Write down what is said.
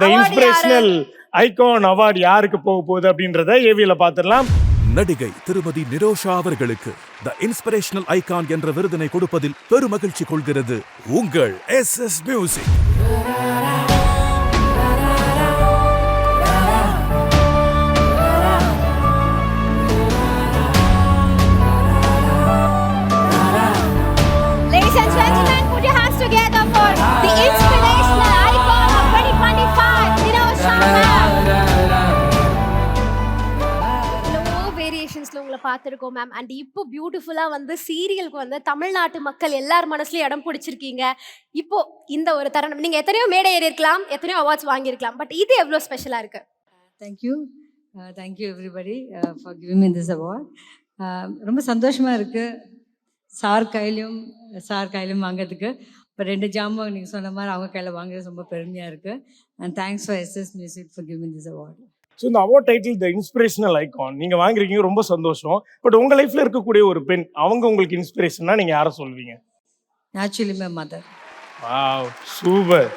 த inspirational icon award யாருக்கு போக போகுது அப்படின்றத ஏவியில பார்த்துடலாம். நடிகை திருமதி நிரோஷா அவர்களுக்கு த இன்ஸ்பிரேஷனல் ஐகான் என்ற விருதினை கொடுப்பதில் பெருமகிழ்ச்சி கொள்கிறது உங்கள் SS music. Ladies and gentlemen, put your hands together for the inspirational icon of 2025, Niroshah ma'am. வேரியேஷன்ஸ்ல உங்களை பார்த்துருக்கோம் மேம். அண்ட் இப்போ பியூட்டிஃபுல்லா வந்து சீரியலுக்கு வந்து தமிழ்நாட்டு மக்கள் எல்லார் மனசுலயும் இடம் பிடிச்சிருக்கீங்க. இப்போ இந்த ஒரு தருணம், நீங்க எத்தனையோ மேடை ஏறி இருக்கலாம், எத்தனையோ அவார்ட்ஸ் வாங்கியிருக்கலாம், பட் இது எவ்வளவு ஸ்பெஷலா இருக்கு? Thank you everybody for giving me this award. ரொம்ப சந்தோஷமா இருக்கு சார் கையிலும் வாங்கிறதுக்கு. இப்போ 2 ஜாமான் நீங்கள் சொன்ன மாதிரி அவங்க கையில் வாங்குறது ரொம்ப பெருமையாக இருக்குது. And thanks for SS music for giving this award. So இந்த award title the inspirational icon நீங்கள் வாங்கிருக்கீங்க, ரொம்ப சந்தோஷம். பட் உங்கள் லைஃப்பில் இருக்கக்கூடிய ஒரு பெண், அவங்க உங்களுக்கு இன்ஸ்பிரேஷன்னா நீங்கள் யாரை சொல்வீங்க? Actually my mother. Wow, super.